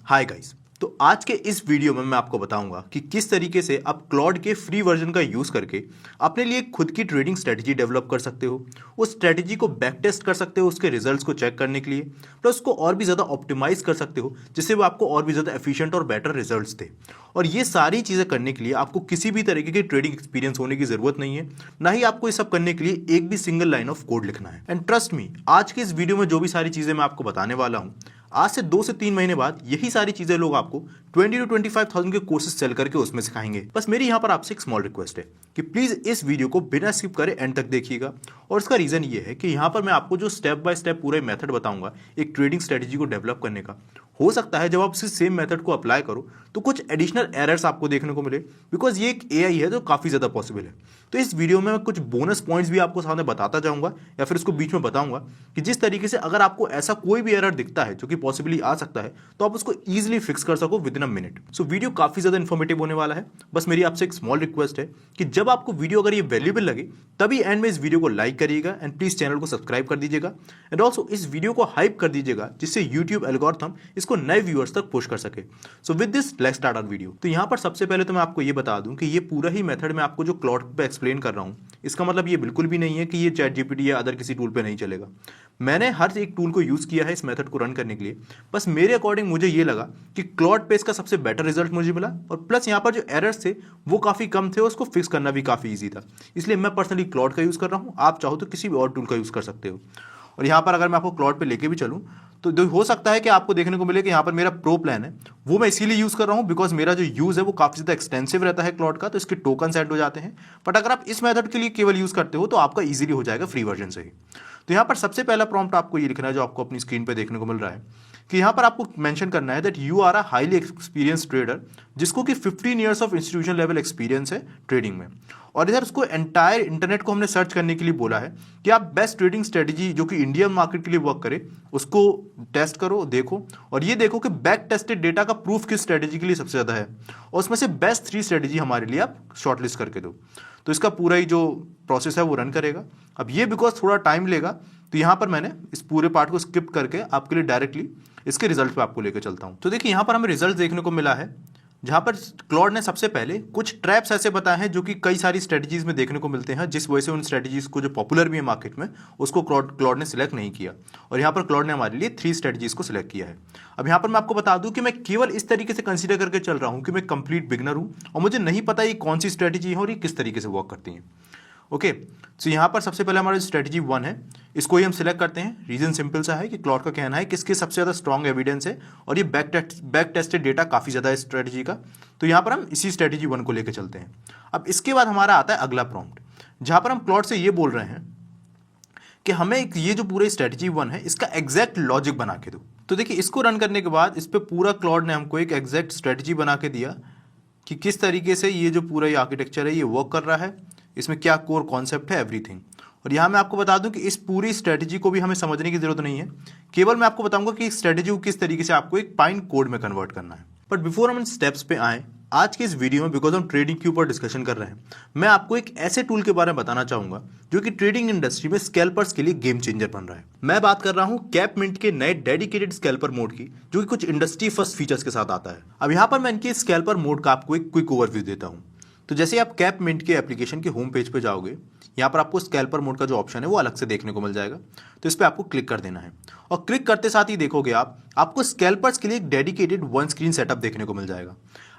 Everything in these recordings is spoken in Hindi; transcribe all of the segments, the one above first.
Hi guys. तो आज के इस वीडियो में मैं आपको बताऊंगा कि किस तरीके से आप क्लॉड के फ्री वर्जन का यूज करके अपने लिए खुद की ट्रेडिंग स्ट्रेटजी डेवलप कर सकते हो। उस स्ट्रेटजी को बैक टेस्ट कर सकते हो उसके रिजल्ट्स को चेक करने के लिए, प्लस उसको और भी ज़्यादा ऑप्टिमाइज कर सकते हो जिससे वो आपको और भी ज़्यादा एफिशिएंट और बेटर रिजल्ट्स दे। और ये सारी चीज़ें करने के लिए आपको किसी भी तरीके की ट्रेडिंग एक्सपीरियंस होने की जरूरत नहीं है, ना ही आपको ये सब करने के लिए एक भी सिंगल लाइन ऑफ कोड लिखना है। एंड ट्रस्ट मी, आज के इस वीडियो में जो भी सारी चीज़ें मैं आपको बताने वाला हूँ, आज से 2 से 3 महीने बाद यही सारी चीजें लोग आपको 20 to 25,000 के कोर्सेज सेल करके उसमें सिखाएंगे। बस मेरी यहां पर आपसे एक स्मॉल रिक्वेस्ट है कि प्लीज इस वीडियो को बिना स्किप करे एंड तक देखिएगा। और इसका रीजन ये है कि यहां पर मैं आपको जो स्टेप बाय स्टेप पूरे मेथड बताऊंगा एक ट्रेडिंग स्ट्रेटजी को डेवलप करने का, हो सकता है जब आप इसी सेम मेथड को अप्लाई करो तो कुछ एडिशनल एरर्स आपको देखने को मिले, बिकॉज ये एक एआई है जो काफी ज्यादा पॉसिबल है। तो इस वीडियो में मैं कुछ बोनस पॉइंट्स भी आपको सामने बताता जाऊंगा या फिर उसको बीच में बताऊंगा कि जिस तरीके से अगर आपको ऐसा कोई भी एरर दिखता है जो कि पॉसिबली आ सकता है तो आप उसको इजीली फिक्स कर सको with in a minute. So video काफी ज्यादा इन्फॉर्मेटिव होने वाला है। बस मेरी आपसे एक स्मॉल रिक्वेस्ट है कि जब आपको वीडियो अगर ये वैल्यूएबल लगे तभी एंड में इस वीडियो को लाइक करिएगा एंड प्लीज चैनल को सब्सक्राइब कर दीजिएगा एंड ऑल्सो इस वीडियो को हाइप कर दीजिएगा जिससे यूट्यूब एल्गोरिथम इसको नए व्यूअर्स तक पुश कर सके। So with this let's start our video. तो यहाँ पर सबसे पहले तो मैं आपको ये बता दूं कि ये पूरा ही मेथड मैं आपको जो क्लॉड पे एक्सप्लेन कर रहा हूँ, इसका मतलब ये बिल्कुल भी नहीं है कि ये चैट जीपीटी या अदर किसी टूल पे नहीं चलेगा। मैंने हर एक टूल को यूज किया है इस मेथड को रन करने के लिए। बस मेरे अकॉर्डिंग मुझे ये लगा कि क्लॉड पे इसका सबसे बेटर रिजल्ट मुझे मिला और प्लस यहाँ पर जो एरर्स थे वो काफी कम थे, उसको फिक्स करना भी काफी ईजी था। इसलिए मैं पर्सनली क्लॉड का यूज कर रहा हूँ, आप चाहो तो किसी भी और टूल का यूज कर सकते हो। और यहाँ पर अगर मैं आपको क्लॉड पे लेके भी चलूँ तो हो सकता है कि आपको देखने को मिले कि यहाँ पर मेरा प्रो प्लान है वो मैं इसीलिए यूज कर रहा हूँ बिकॉज मेरा जो यूज है वो काफी ज्यादा एक्सटेंसिव रहता है क्लॉड का, तो इसके टोकन ऐड हो जाते हैं। बट अगर आप इस मेथड के लिए केवल यूज करते हो तो आपका इजीली हो जाएगा फ्री वर्जन से ही। तो यहाँ पर सबसे पहला प्रॉम्प्ट आपको ये लिखना है जो आपको अपनी स्क्रीन पे देखने को मिल रहा है कि यहाँ पर आपको मेंशन करना है that you are a highly experience trader जिसको कि 15 years of institution level experience है ट्रेडिंग में। और इधर उसको एंटायर इंटरनेट को हमने सर्च करने के लिए बोला है कि आप बेस्ट ट्रेडिंग स्ट्रेटजी जो कि इंडियन मार्केट के लिए वर्क करे उसको टेस्ट करो, देखो और ये देखो कि बैक टेस्टेड डेटा का प्रूफ किस स्ट्रेटजी के लिए सबसे ज्यादा है और उसमें से बेस्ट 3 स्ट्रेटजी हमारे लिए आप शॉर्टलिस्ट करके दो। तो इसका पूरा ही जो प्रोसेस है वो रन करेगा। अब ये बिकॉज थोड़ा टाइम लेगा तो यहाँ पर मैंने इस पूरे पार्ट को स्किप करके आपके लिए डायरेक्टली इसके रिजल्ट पे आपको लेकर चलता हूँ। तो देखिए यहाँ पर हमें रिजल्ट देखने को मिला है जहां पर क्लॉड ने सबसे पहले कुछ ट्रैप्स ऐसे बताए हैं जो कि कई सारी स्ट्रेटजीज में देखने को मिलते हैं, जिस वजह से उन स्ट्रेटजीज को जो पॉपुलर भी है मार्केट में उसको क्लॉड ने सिलेक्ट नहीं किया। और यहाँ पर क्लॉड ने हमारे लिए 3 स्ट्रेटजीज को सिलेक्ट किया है। अब यहाँ पर मैं आपको बता दूं कि मैं केवल इस तरीके से कंसीडर करके चल रहा हूं कि मैं कंप्लीट बिगनर हूं और मुझे नहीं पता ये कौन सी स्ट्रेटजी है और ये किस तरीके से वर्क करती है। ओके, तो यहाँ पर सबसे पहले हमारा स्ट्रेटजी 1 है, इसको ही हम सिलेक्ट करते हैं। रीजन सिंपल सा है कि क्लॉड का कहना है कि इसके सबसे ज़्यादा स्ट्रॉन्ग एविडेंस है और ये बैक टेस्टेड डेटा काफ़ी ज़्यादा है स्ट्रेटजी का। तो यहाँ पर हम इसी स्ट्रेटजी 1 को लेकर चलते हैं। अब इसके बाद हमारा आता है अगला प्रॉम्प्ट जहाँ पर हम क्लॉड से ये बोल रहे हैं कि हमें ये जो पूरे स्ट्रेटजी 1 है इसका एग्जैक्ट लॉजिक बना के दो। तो देखिए इसको रन करने के बाद इस पर पूरा क्लॉड ने हमको एक एग्जैक्ट स्ट्रेटजी बना के दिया कि किस तरीके से ये जो पूरा ये आर्किटेक्चर है ये वर्क कर रहा है, इसमें क्या कोर कॉन्सेप्ट है, एवरीथिंग। और यहाँ मैं आपको बता दूं कि इस पूरी स्ट्रेटजी को भी हमें समझने की जरूरत नहीं है, केवल मैं आपको बताऊंगा कि इस स्ट्रेटजी को किस तरीके से आपको एक पाइन कोड में कन्वर्ट करना है। बट बिफोर हम इन स्टेप्स पे आए आज के इस वीडियो में, बिकॉज हम ट्रेडिंग के ऊपर डिस्कशन कर रहे हैं, मैं आपको एक ऐसे टूल के बारे में बताना चाहूंगा जो कि ट्रेडिंग इंडस्ट्री में स्कैल्पर्स के लिए गेम चेंजर बन रहा है। मैं बात कर रहा हूं कैपमिंट के नए डेडिकेटेड स्कैल्पर मोड की जो कि कुछ इंडस्ट्री फर्स्ट फीचर्स के साथ आता है। अब यहाँ पर मैं इनके स्कैल्पर मोड का आपको एक क्विक ओवरव्यू देता हूँ। तो जैसे आप कैपमिंट के एप्लीकेशन के होम पेज पे जाओगे, यहाँ पर आपको स्कैल्पर मोड का जो ऑप्शन है वो अलग से देखने को मिल जाएगा। तो इस पर आपको क्लिक कर देना है और क्लिक करते साथ ही देखोगे आपको स्कैल्पर्स के लिए एक डेडिकेटेड 1 स्क्रीन सेटअप देखने को मिल जाएगा।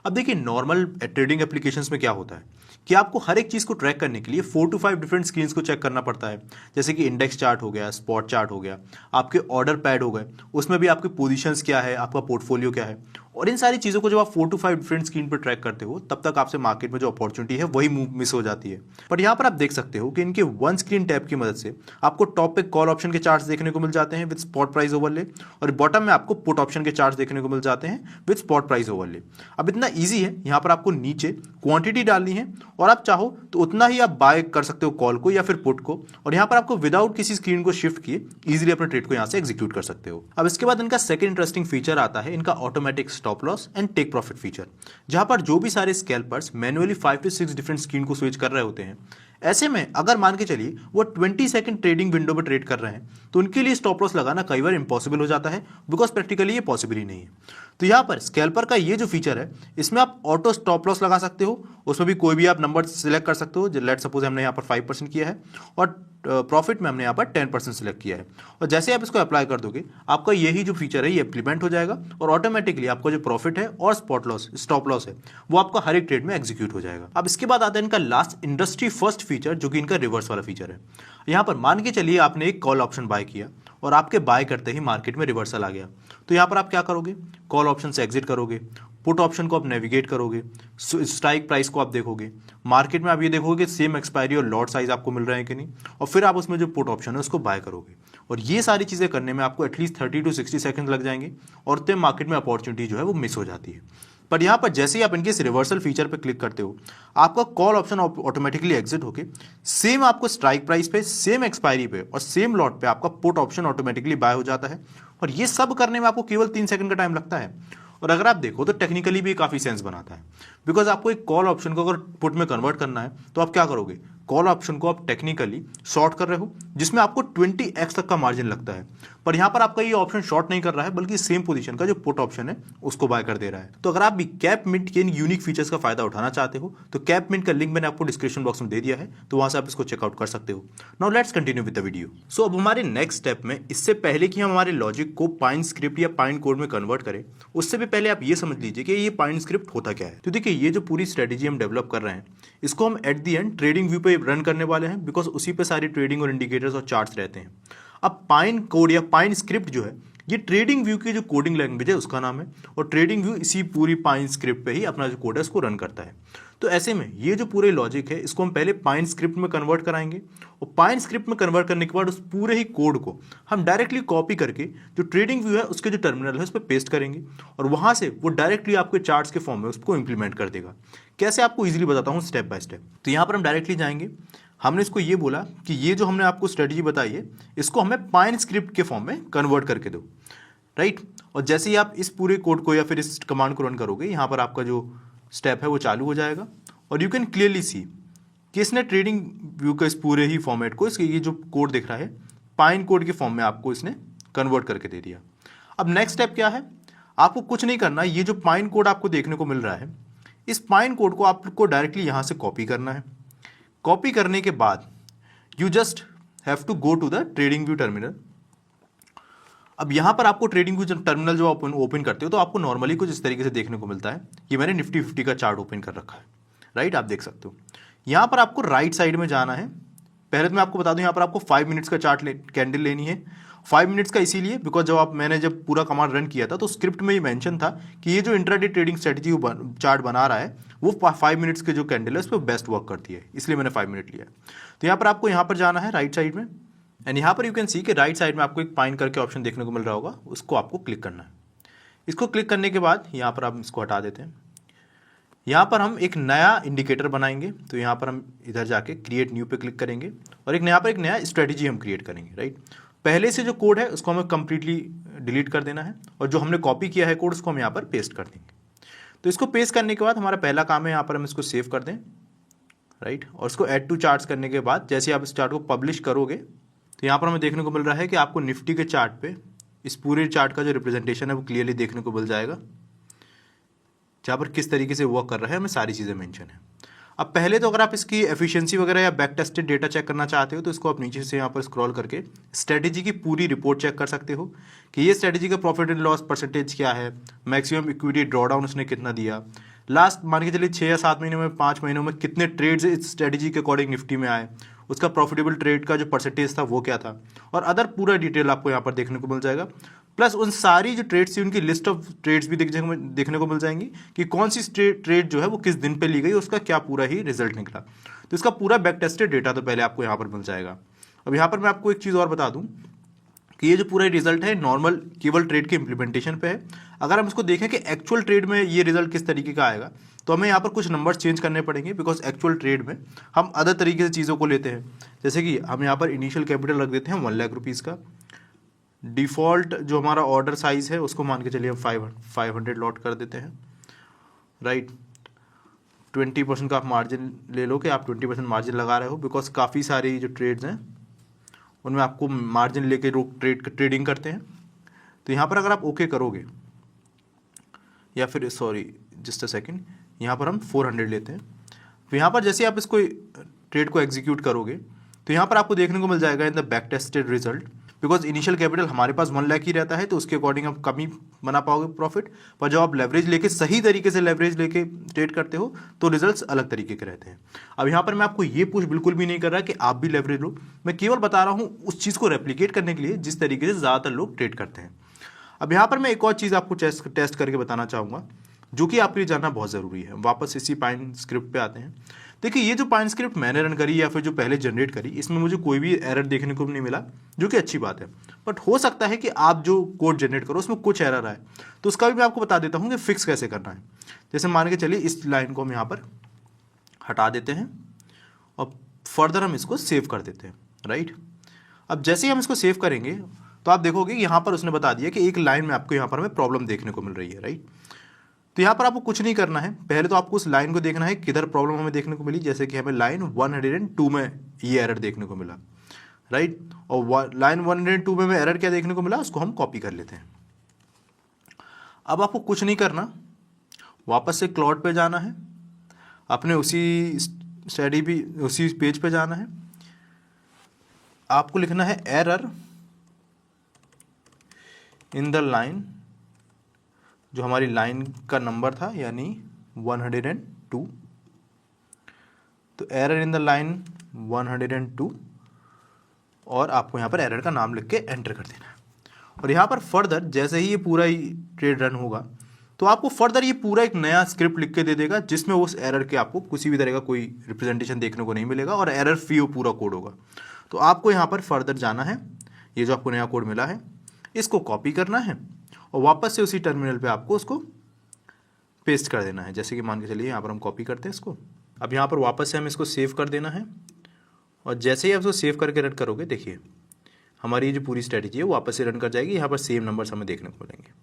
अब देखिए नॉर्मल ट्रेडिंग एप्लीकेशंस में क्या होता है कि आपको हर एक चीज़ को ट्रैक करने के लिए 4 to 5 डिफरेंट स्क्रीन्स को चेक करना पड़ता है, जैसे कि इंडेक्स चार्ट हो गया, स्पॉट चार्ट हो गया, आपके ऑर्डर पैड हो गए, उसमें भी आपके पोजीशंस क्या है, आपका पोर्टफोलियो क्या है। और इन सारी चीज़ों को जब आप 4 to 5 डिफरेंट स्क्रीन पर ट्रैक करते हो तब तक आपसे मार्केट में जो अपॉर्चुनिटी है वही मिस हो जाती है। बट यहाँ पर आप देख सकते हो कि इनके 1 स्क्रीन टैब की मदद से आपको टॉप पे कॉल ऑप्शन के चार्ट्स देखने को मिल जाते हैं विद स्पॉट प्राइस ओवरले और बॉटम में आपको पुट ऑप्शन के चार्ट्स देखने को मिल जाते हैं विद स्पॉट प्राइस ओवरले। अब इतना ईजी है, यहाँ पर आपको नीचे क्वांटिटी डालनी है और आप चाहो तो उतना ही आप बाय कर सकते हो कॉल को या फिर पुट को, और यहाँ पर आपको विदाउट किसी स्क्रीन को शिफ्ट किए इजीली अपने ट्रेड को यहाँ से एग्जीक्यूट कर सकते हो। अब इसके बाद इनका सेकंड इंटरेस्टिंग फीचर आता है इनका automatic stop loss and take profit feature, जहां पर जो भी सारे scalpers manually 5 to 6 different screen को स्विच कर रहे होते हैं, ऐसे में अगर मान के चलिए वो 20 सेकंड ट्रेडिंग विंडो में ट्रेड कर रहे हैं तो उनके लिए स्टॉप लॉस लगाना कई बार इंपॉसिबल हो जाता है, बिकॉज प्रैक्टिकली ये पॉसिबल ही नहीं है। तो यहाँ पर स्कैल्पर का ये जो फीचर है, इसमें आप ऑटो स्टॉप लॉस लगा सकते हो, उसमें भी कोई भी आप नंबर सिलेक्ट कर सकते हो। लेट सपोज हमने यहाँ पर 5% किया है और प्रॉफिट में हमने यहाँ पर 10% सिलेक्ट किया है, और जैसे आप इसको अप्लाई कर दोगे आपका यही जो फीचर है ये इम्प्लीमेंट हो जाएगा और ऑटोमेटिकली आपका जो प्रॉफिट है और स्टॉप लॉस है वो आपका हर एक ट्रेड में एग्जीक्यूट हो जाएगा। अब इसके बाद आता है इनका लास्ट इंडस्ट्री फर्स्ट फीचर, जो कि इनका रिवर्स वाला फीचर है। यहाँ पर मान के चलिए आपने एक कॉल ऑप्शन बाय किया और आपके बाय करते ही मार्केट में रिवर्सल आ गया, तो यहाँ पर आप क्या करोगे, कॉल ऑप्शन से एग्जिट करोगे, पुट ऑप्शन को आप नेविगेट करोगे, स्ट्राइक प्राइस को आप देखोगे, मार्केट में आप ये देखोगे सेम एक्सपायरी और लॉट साइज आपको मिल रहे हैं कि नहीं, और फिर आप उसमें जो पुट ऑप्शन है उसको बाय करोगे। और ये सारी चीज़ें करने में आपको एटलीस्ट 30 to 60 सेकंड लग जाएंगे और तब मार्केट में अपॉर्चुनिटी जो है वो मिस हो जाती है। पर यहाँ पर जैसे ही आप इनके इस रिवर्सल फीचर पे क्लिक करते हो, आपका कॉल ऑप्शन ऑटोमेटिकली एग्जिट होके सेम आपको स्ट्राइक प्राइस पे, सेम एक्सपायरी पे और सेम लॉट पे आपका पुट ऑप्शन ऑटोमेटिकली बाय हो जाता है। और ये सब करने में आपको केवल 3 सेकंड का टाइम लगता है। और अगर आप देखो तो टेक्निकली भी काफ़ी सेंस बनाता है, बिकॉज आपको एक कॉल ऑप्शन को अगर पुट में कन्वर्ट करना है तो आप क्या करोगे, कॉल ऑप्शन को आप टेक्निकली शॉर्ट कर रहे हो जिसमें आपको 20x तक का मार्जिन लगता है, पर यहां पर आपका ये ऑप्शन शॉर्ट नहीं कर रहा है बल्कि सेम पोजीशन का जो पुट ऑप्शन है उसको बाय कर दे रहा है। तो अगर आप भी कैप मिंट के इन यूनिक फीचर्स का फायदा उठाना चाहते हो तो कैप मिंट का लिंक मैंने आपको डिस्क्रिप्शन बॉक्स में दे दिया है, तो वहां से आप इसको चेकआउट कर सकते हो। Now let's continue with the video. So अब हमारे नेक्स्ट स्टेप में, इससे पहले कि हम हमारे लॉजिक को पाइन स्क्रिप्ट या पाइन कोड में कन्वर्ट करें, उससे भी पहले आप ये समझ लीजिए कि ये पाइन स्क्रिप्ट होता क्या है। तो देखिए, ये जो पूरी स्ट्रेटेजी हम डेवलप कर रहे हैं इसको हम at the and trading view पे रन करने वाले हैं, बिकॉज उसी पे सारी ट्रेडिंग और इंडिकेटर्स और चार्ट्स रहते हैं। अब पाइन कोड या पाइन स्क्रिप्ट जो है ये ट्रेडिंग व्यू की जो कोडिंग लैंग्वेज है उसका नाम है, और ट्रेडिंग व्यू इसी पूरी पाइन स्क्रिप्ट पे ही अपना जो कोड है उसको रन करता है। तो ऐसे में ये जो पूरे लॉजिक है इसको हम पहले पाइन स्क्रिप्ट में कन्वर्ट कराएंगे, और पाइन स्क्रिप्ट में कन्वर्ट करने के बाद उस पूरे ही कोड को हम डायरेक्टली कॉपी करके जो ट्रेडिंग व्यू है उसके जो टर्मिनल है उस पर पेस्ट करेंगे, और वहां से वो डायरेक्टली आपके चार्ट्स के फॉर्म में उसको इंप्लीमेंट कर देगा। कैसे आपको ईजिली बताता हूँ स्टेप बाय स्टेप। तो यहाँ पर हम डायरेक्टली जाएंगे, हमने इसको ये बोला कि ये जो हमने आपको स्ट्रेटजी बताई है इसको हमें पाइन स्क्रिप्ट के फॉर्म में कन्वर्ट करके दो, राइट। और जैसे ही आप इस पूरे कोड को या फिर इस कमांड को रन करोगे, यहाँ पर आपका जो स्टेप है वो चालू हो जाएगा, और यू कैन क्लियरली सी कि इसने ट्रेडिंग व्यू का इस पूरे ही फॉर्मेट को, इसके ये जो कोड दिख रहा है पाइन कोड के फॉर्म में आपको इसने कन्वर्ट करके दे दिया। अब नेक्स्ट स्टेप क्या है, आपको कुछ नहीं करना, ये जो पाइन कोड आपको देखने को मिल रहा है इस पाइन कोड को आपको डायरेक्टली यहाँ से कॉपी करना है। कॉपी करने के बाद you just have to go to the TradingView terminal. अब यहाँ पर आपको ट्रेडिंग व्यू टर्मिनल जो आप ओपन करते हो तो आपको नॉर्मली कुछ इस तरीके से देखने को मिलता है। ये मैंने निफ्टी 50 का चार्ट ओपन कर रखा है, राइट, आप देख सकते हो। यहाँ पर आपको राइट साइड में जाना है। पहले तो मैं आपको बता दूं, यहाँ पर आपको 5 मिनट्स का कैंडल लेनी है। 5 मिनट्स का इसीलिए बिकॉज मैंने जब पूरा कमांड रन किया था तो स्क्रिप्ट में ही मेंशन था कि ये जो इंट्राडे ट्रेडिंग स्ट्रेटजी चार्ट बना रहा है वो 5 मिनट्स के जो कैंडल है उस पर बेस्ट वर्क करती है, इसलिए मैंने 5 मिनट लिया। तो यहाँ पर आपको यहाँ पर जाना है राइट साइड में, एंड यहाँ पर यू कैन सी कि राइट साइड में आपको एक पाइन करके ऑप्शन देखने को मिल रहा होगा, उसको आपको क्लिक करना है। इसको क्लिक करने के बाद यहाँ पर आप इसको हटा देते हैं। यहाँ पर हम एक नया इंडिकेटर बनाएंगे, तो यहाँ पर हम इधर जाके क्रिएट न्यू पे क्लिक करेंगे और यहाँ पर एक नया स्ट्रेटजी हम क्रिएट करेंगे, राइट। पहले से जो कोड है उसको हमें कंप्लीटली डिलीट कर देना है, और जो हमने कॉपी किया है कोड उसको हम यहाँ पर पेस्ट कर देंगे। तो इसको पेस्ट करने के बाद हमारा पहला काम है यहाँ पर हम इसको सेव कर दें, राइट। और इसको ऐड टू चार्ट्स करने के बाद जैसे आप इस चार्ट को पब्लिश करोगे तो यहाँ पर हमें देखने को मिल रहा है कि आपको निफ्टी के चार्ट पे इस पूरे चार्ट का जो रिप्रेजेंटेशन है वो क्लियरली देखने को मिल जाएगा, जहाँ पर किस तरीके से वर्क कर रहा है हमें सारी चीज़ें मेंशन है। अब पहले तो अगर आप इसकी एफिशिएंसी वगैरह या बैक टेस्टेड डेटा चेक करना चाहते हो तो इसको आप नीचे से यहाँ पर स्क्रॉल करके स्ट्रेटेजी की पूरी रिपोर्ट चेक कर सकते हो कि ये स्ट्रेटेजी का प्रॉफिट एंड लॉस परसेंटेज क्या है, मैक्सिमम इक्विटी ड्रॉडाउन उसने कितना दिया, लास्ट मान के चलिए 6 या 7 महीने में 5 महीनों में कितने ट्रेड्स इस स्ट्रेटेजी के अकॉर्डिंग निफ्टी में आए, उसका प्रॉफिटेबल ट्रेड का जो परसेंटेज था वो क्या था, और अदर पूरा डिटेल आपको यहाँ पर देखने को मिल जाएगा। प्लस उन सारी जो ट्रेड्स थी उनकी लिस्ट ऑफ ट्रेड्स भी देखने को मिल जाएंगी कि कौन सी ट्रेड जो है वो किस दिन पे ली गई, उसका क्या पूरा ही रिजल्ट निकला। तो इसका पूरा बैक टेस्टेड डेटा तो पहले आपको यहाँ पर मिल जाएगा। अब यहाँ पर मैं आपको एक चीज़ और बता दूँ कि ये जो पूरा रिजल्ट है नॉर्मल केवल ट्रेड के इम्प्लीमेंटेशन पे है। अगर हम इसको देखें कि एक्चुअल ट्रेड में ये रिजल्ट किस तरीके का आएगा तो हमें यहाँ पर कुछ नंबर्स चेंज करने पड़ेंगे, बिकॉज एक्चुअल ट्रेड में हम अदर तरीके से चीज़ों को लेते हैं। जैसे कि हम यहाँ पर इनिशियल कैपिटल रख देते हैं 1 लाख रुपीज़ का, डिफ़ॉल्ट जो हमारा ऑर्डर साइज़ है उसको मान के चलिए हम 500 लॉट कर देते हैं, राइट। 20% का आप मार्जिन ले लो कि आप 20% मार्जिन लगा रहे हो, बिकॉज काफ़ी सारी जो ट्रेड्स हैं उनमें आपको मार्जिन लेके लोग ट्रेडिंग करते हैं। तो यहाँ पर अगर आप ओके करोगे, या फिर सॉरी जस्ट अ सेकेंड, यहाँ पर हम 400 लेते हैं। तो यहाँ पर जैसे आप इसको ट्रेड को एग्जीक्यूट करोगे तो यहाँ पर आपको देखने को मिल जाएगा in the back tested result, because initial capital हमारे पास 1 लाख ही रहता है, तो उसके अकॉर्डिंग आप कम ही बना पाओगे प्रॉफिट। पर जब आप लेवरेज लेके सही तरीके से लेवरेज लेके ट्रेड करते हो तो रिजल्ट्स अलग तरीके के रहते हैं। अब यहाँ पर मैं आपको ये पुश बिल्कुल भी नहीं कर रहा कि आप भी लेवरेज लो, मैं केवल बता रहा हूँ उस चीज़ को रेप्लिकेट करने के लिए जिस तरीके से ज़्यादातर लोग ट्रेड करते हैं। अब यहाँ पर मैं एक और चीज़ आपको टेस्ट करके बताना चाहूँगा जो कि आपके लिए जानना बहुत ज़रूरी है। वापस इसी पाइन स्क्रिप्ट पे आते हैं। देखिए, ये जो पाइन स्क्रिप्ट मैंने रन करी या फिर जो पहले जनरेट करी, इसमें मुझे कोई भी एरर देखने को नहीं मिला, जो कि अच्छी बात है। बट हो सकता है कि आप जो कोड जनरेट करो उसमें कुछ एरर आए, तो उसका भी मैं आपको बता देता हूँ कि फिक्स कैसे करना है। जैसे मान के चलिए इस लाइन को हम यहाँ पर हटा देते हैं और फर्दर हम इसको सेव कर देते हैं, राइट। अब जैसे ही हम इसको सेव करेंगे तो आप देखोगे कि यहाँ पर उसने बता दिया कि एक लाइन में आपको यहाँ पर हमें प्रॉब्लम देखने को मिल रही है, राइट। तो यहाँ पर आपको कुछ नहीं करना है, पहले तो आपको उस लाइन को देखना है किधर प्रॉब्लम हमें देखने को मिली। जैसे कि हमें लाइन 102 में ये एरर देखने को मिला, राइट। और लाइन 102 में एरर क्या देखने को मिला, उसको हम कॉपी कर लेते हैं। अब आपको कुछ नहीं करना, वापस से क्लॉड पे जाना है, अपने उसी स्टडी भी उसी पेज पे जाना है। आपको लिखना है एरर इन द लाइन, जो हमारी लाइन का नंबर था यानी 102। तो एरर इन द लाइन 102, और आपको यहाँ पर एरर का नाम लिख के एंटर कर देना है। और यहाँ पर फर्दर जैसे ही ये पूरा ही ट्रेड रन होगा तो आपको फर्दर ये पूरा एक नया स्क्रिप्ट लिख के दे देगा, जिसमें उस एरर के आपको किसी भी तरह का कोई रिप्रेजेंटेशन देखने को नहीं मिलेगा और एरर फ्री पूरा कोड होगा। तो आपको यहाँ पर फर्दर जाना है, ये जो आपको नया कोड मिला है इसको कॉपी करना है और वापस से उसी टर्मिनल पे आपको उसको पेस्ट कर देना है। जैसे कि मान के चलिए यहाँ पर हम कॉपी करते हैं इसको। अब यहाँ पर वापस से हम इसको सेव कर देना है, और जैसे ही आप इसको सेव करके रन करोगे, देखिए हमारी ये जो पूरी स्ट्रेटजी है वो वापस से रन कर जाएगी। यहाँ पर सेम नंबर्स हमें देखने को मिलेंगे।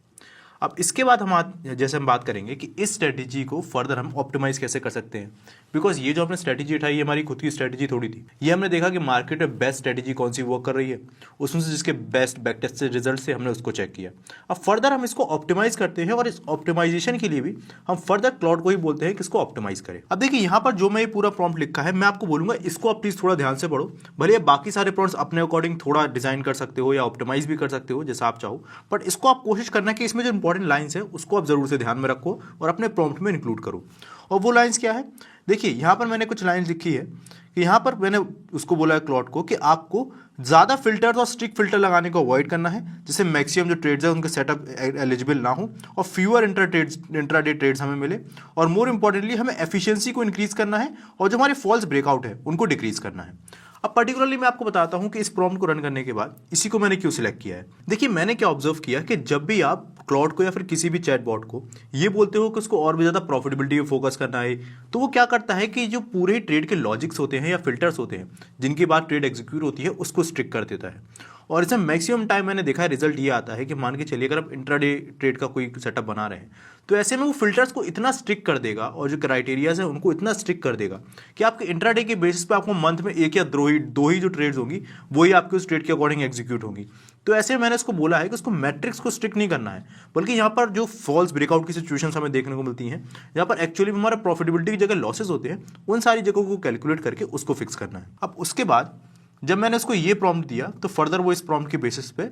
अब इसके बाद जैसे हम बात करेंगे कि इस स्ट्रेटजी को फर्दर हम ऑप्टिमाइज कैसे कर सकते हैं, बिकॉज ये जो हमने स्ट्रेटजी उठाई ये हमारी खुद की स्ट्रेटजी थोड़ी थी। ये हमने देखा कि मार्केट में बेस्ट स्ट्रेटजी कौन सी वर्क कर रही है, उसमें से जिसके बेस्ट बैक टेस्ट रिजल्ट से हमने उसको चेक किया। अब फर्दर हम इसको ऑप्टिमाइज करते हैं, और इस ऑप्टिमाइजेशन के लिए भी हम फर्दर क्लाउड को ही बोलते हैं कि इसको ऑप्टिमाइज करें। अब देखिए यहाँ पर जो मैं ये पूरा प्रॉम्प्ट लिखा है, मैं आपको बोलूंगा इसको आप प्लीज थोड़ा ध्यान से पढ़ो। भले बाकी सारे प्रॉम्प्ट्स अपने अकॉर्डिंग थोड़ा डिजाइन कर सकते हो या ऑप्टिमाइज भी कर सकते हो जैसा आप चाहो, बट इसको आप कोशिश करना कि इसमें जो इंपॉर्टेंट लाइन्स है उसको आप जरूर से ध्यान में रखो और अपने प्रॉम्प्ट में इंक्लूड करो। और वो लाइंस क्या है, देखिए यहाँ पर मैंने कुछ लाइंस लिखी है कि यहाँ पर मैंने उसको बोला है क्लॉड को कि आपको ज़्यादा फिल्टर्स और स्ट्रिक्ट फिल्टर लगाने को अवॉइड करना है, जिससे मैक्सिमम जो ट्रेड्स है उनके सेटअप एलिजिबल ना हो और फ्यूअर इंट्राडे ट्रेड्स हमें मिले, और मोर इंपॉर्टेंटली हमें एफिशिएंसी को इंक्रीज करना है और जो हमारे फॉल्स ब्रेकआउट है उनको डिक्रीज करना है। अब पर्टिकुलरली मैं आपको बताता हूं कि इस प्रॉम्प्ट को रन करने के बाद इसी को मैंने क्यों सिलेक्ट किया है। देखिए मैंने क्या ऑब्जर्व किया कि जब भी आप क्लाउड को या फिर किसी भी चैटबॉट को ये बोलते हो कि उसको और भी ज़्यादा प्रॉफिटेबिलिटी पे फोकस करना है, तो वो क्या करता है कि जो पूरे ट्रेड के लॉजिक्स होते हैं या फिल्टर्स होते हैं जिनके बाद ट्रेड एग्जीक्यूट होती है उसको स्ट्रिक्ट कर देता है। और इसमें मैक्सिमम टाइम मैंने देखा है रिजल्ट ये आता है कि मान के चलिए अगर आप इंट्राडे ट्रेड का कोई सेटअप बना रहे हैं तो ऐसे में वो फिल्टर्स को इतना स्ट्रिक्ट कर देगा और जो क्राइटेरियाज है उनको इतना स्ट्रिक्ट कर देगा कि आपके इंट्राडे के बेसिस पे आपको मंथ में एक या दो ही जो ट्रेड्स होंगी वही आपके उस ट्रेड के अकॉर्डिंग एग्जीक्यूट होंगी। तो ऐसे मैंने इसको बोला है कि उसको मैट्रिक्स को स्ट्रिक्ट नहीं करना है, बल्कि यहाँ पर जो फॉल्स ब्रेकआउट की सिचुएशंस हमें देखने को मिलती हैं जहाँ पर एक्चुअली हमारा प्रॉफिटेबिलिटी की जगह लॉसेस होते हैं, उन सारी जगहों को कैलकुलेट करके उसको फिक्स करना है। अब उसके बाद जब मैंने इसको ये प्रॉम्प्ट दिया तो फर्दर वो इस प्रॉम्प्ट के बेसिस पे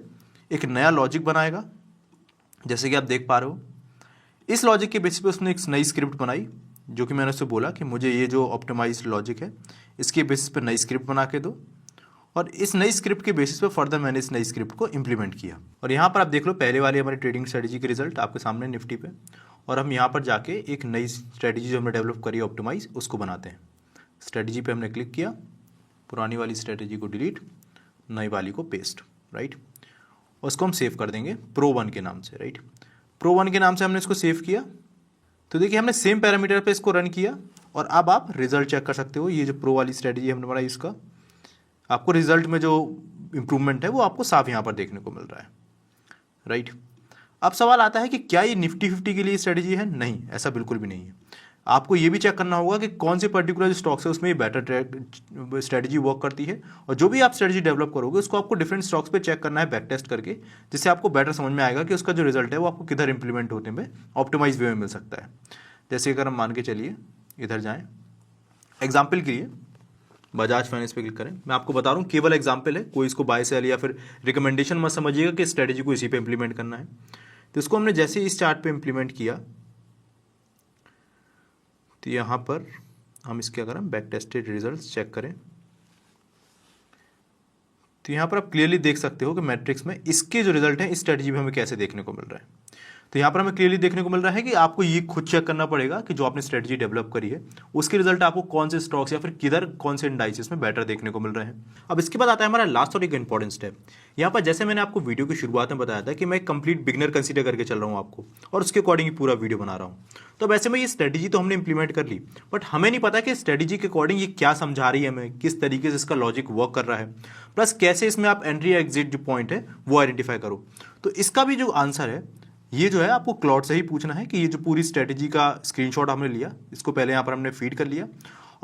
एक नया लॉजिक बनाएगा, जैसे कि आप देख पा रहे हो। इस लॉजिक के बेसिस पे उसने एक नई स्क्रिप्ट बनाई, जो कि मैंने उससे बोला कि मुझे ये जो ऑप्टिमाइज लॉजिक है इसके बेसिस पे नई स्क्रिप्ट बना के दो, और इस नई स्क्रिप्ट के बेसिस पे फर्दर मैंने इस नई स्क्रिप्ट को इंप्लीमेंट किया। और यहाँ पर आप देख लो पहले वाली हमारी ट्रेडिंग स्ट्रेटजी के रिजल्ट आपके सामने निफ्टी पे, और हम यहाँ पर जाके एक नई स्ट्रेटजी जो हमने डेवलप करी ऑप्टिमाइज उसको बनाते हैं। स्ट्रेटजी पे हमने क्लिक किया, पुरानी वाली स्ट्रेटजी को डिलीट, नई वाली को पेस्ट, राइट। उसको हम सेव कर देंगे Pro1 के नाम से, राइट। Pro1 के नाम से हमने इसको सेव किया। तो देखिए हमने सेम पैरामीटर पे इसको रन किया, और अब आप रिजल्ट चेक कर सकते हो। ये जो प्रो वाली स्ट्रेटजी हमने बनाई इसका आपको रिजल्ट में जो इंप्रूवमेंट है वो आपको साफ यहाँ पर देखने को मिल रहा है, राइट। अब सवाल आता है कि क्या ये निफ्टी 50 के लिए स्ट्रेटजी है? नहीं, ऐसा बिल्कुल भी नहीं है। आपको ये भी चेक करना होगा कि कौन से पर्टिकुलर स्टॉक्स है उसमें ये बेटर स्ट्रेटजी वर्क करती है, और जो भी आप स्ट्रेटजी डेवलप करोगे उसको आपको डिफरेंट स्टॉक्स पे चेक करना है बैक टेस्ट करके, जिससे आपको बेटर समझ में आएगा कि उसका जो रिजल्ट है वो आपको किधर इंप्लीमेंट होने में ऑप्टिमाइज वे में मिल सकता है। जैसे अगर हम मान के चलिए इधर जाएँ, एग्जाम्पल के लिए बजाज फाइनेंस पे क्लिक करें। मैं आपको बता रहा हूँ केवल एग्जाम्पल है, कोई इसको बाय सेल या फिर रिकमेंडेशन मत समझिएगा कि स्ट्रेटजी को इसी पे इंप्लीमेंट करना है। तो इसको हमने जैसे इस चार्ट पे इंप्लीमेंट किया तो यहाँ पर हम इसके अगर हम बैक टेस्टेड रिजल्ट्स चेक करें तो यहाँ पर आप क्लियरली देख सकते हो कि मैट्रिक्स में इसके जो रिजल्ट हैं इस स्ट्रेटजी में हमें कैसे देखने को मिल रहा है। तो यहाँ पर हमें क्लियरली देखने को मिल रहा है कि आपको ये खुद चेक करना पड़ेगा कि जो आपने स्ट्रेटजी डेवलप करी है उसके रिजल्ट आपको कौन से स्टॉक्स या फिर किधर कौन से इंडाइसेस में बेटर देखने को मिल रहे हैं। अब इसके बाद आता है हमारा लास्ट और एक इंपॉर्टेंट स्टेप। यहाँ पर जैसे मैंने आपको वीडियो की शुरुआत में बताया था कि मैं एक कंप्लीट बिगिनर कंसीडर करके चल रहा हूँ आपको, और उसके अकॉर्डिंग पूरा वीडियो बना रहा हूँ। तो वैसे में ये स्ट्रेटजी तो हमने इंप्लीमेंट कर ली, बट हमें नहीं पता कि स्ट्रेटजी के अकॉर्डिंग ये क्या समझा रही है हमें, किस तरीके से इसका लॉजिक वर्क कर रहा है, प्लस कैसे इसमें आप एंट्री या एग्जिट जो पॉइंट है वो आइडेंटिफाई करो। तो इसका भी जो आंसर है ये जो है आपको क्लॉड से ही पूछना है कि ये जो पूरी स्ट्रेटजी का स्क्रीनशॉट हमने लिया, इसको पहले यहाँ पर हमने फीड कर लिया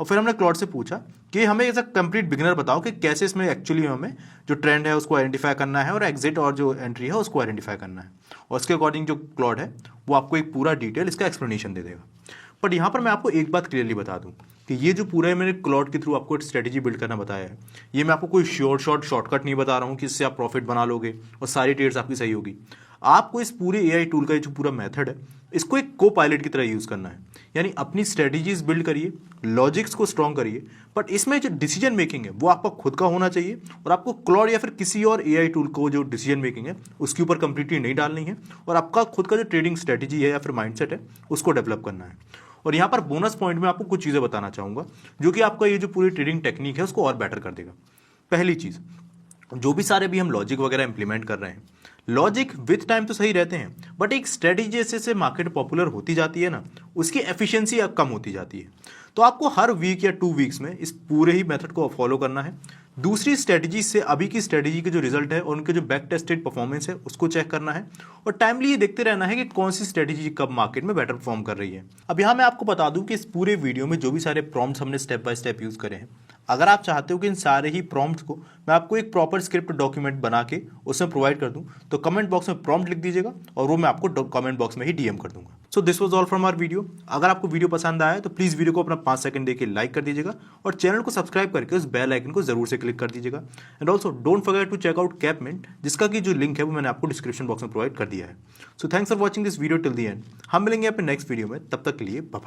और फिर हमने क्लॉड से पूछा कि हमें एज अ कंप्लीट बिगिनर बताओ कि कैसे इसमें एक्चुअली हमें जो ट्रेंड है उसको आइडेंटिफाई करना है और एग्जिट और जो एंट्री है उसको आइडेंटिफाई करना है, और उसके अकॉर्डिंग जो क्लॉड है वो आपको एक पूरा डिटेल इसका एक्सप्लेनेशन दे देगा। बट यहाँ पर मैं आपको एक बात क्लियरली बता दूँ कि ये जो पूरा है मैंने क्लॉड के थ्रू आपको स्ट्रेटजी बिल्ड करना बताया है, ये मैं आपको कोई शॉर्टकट नहीं बता रहा हूँ कि इससे आप प्रॉफिट बना लोगे और सारी ट्रेड्स आपकी सही होगी। आपको इस पूरे एआई टूल का जो पूरा मेथड है इसको एक को पायलट की तरह यूज़ करना है, यानी अपनी स्ट्रेटजीज बिल्ड करिए, लॉजिक्स को स्ट्रॉन्ग करिए, बट इसमें जो डिसीजन मेकिंग है वो आपका खुद का होना चाहिए, और आपको क्लॉड या फिर किसी और एआई टूल को जो डिसीजन मेकिंग है उसके ऊपर कंप्लीटली नहीं डालनी है, और आपका खुद का जो ट्रेडिंग स्ट्रेटजी है या फिर माइंडसेट है उसको डेवलप करना है। और यहाँ पर बोनस पॉइंट में आपको कुछ चीज़ें बताना चाहूँगा जो कि आपका ये जो पूरी ट्रेडिंग टेक्निक है उसको और बेटर कर देगा। पहली चीज़, जो भी सारे भी हम लॉजिक वगैरह इंप्लीमेंट कर रहे हैं, लॉजिक विथ टाइम तो सही रहते हैं, बट एक स्ट्रेटजी जैसे से मार्केट पॉपुलर होती जाती है ना, उसकी एफिशिएंसी अब कम होती जाती है। तो आपको हर वीक या 2 वीक्स में इस पूरे ही मेथड को फॉलो करना है। दूसरी स्ट्रेटजी से अभी की स्ट्रेटजी के जो रिजल्ट है और उनके जो बैक टेस्टेड परफॉर्मेंस है उसको चेक करना है, और टाइमली ये देखते रहना है कि कौन सी स्ट्रेटजी कब मार्केट में बेटर परफॉर्म कर रही है। अब यहाँ मैं आपको बता दूं कि इस पूरे वीडियो में जो भी सारे प्रॉम्प्ट्स हमने स्टेप बाय स्टेप यूज करे हैं, अगर आप चाहते हो कि इन सारे ही प्रॉम्प्ट्स को मैं आपको एक प्रॉपर स्क्रिप्ट डॉक्यूमेंट बना के उसमें प्रोवाइड कर दूं, तो कमेंट बॉक्स में प्रॉम्प्ट लिख दीजिएगा और वो मैं आपको कमेंट बॉक्स में ही डीएम कर दूंगा। So this was all from our video. अगर आपको वीडियो पसंद आया तो प्लीज़ वीडियो को अपना 5 सेकंड देके लाइक कर दीजिएगा और चैनल को सब्सक्राइब करके उस बेल आइकन को जरूर से क्लिक कर दीजिएगा। And also don't forget to check out Capmint, जिसका की जो लिंक है वो मैंने आपको डिस्क्रिप्शन बॉक्स में प्रोवाइड कर दिया है। So thanks for watching this video till the end. हम मिलेंगे अपने नेक्स्ट वीडियो में, तब तक के लिए बाय।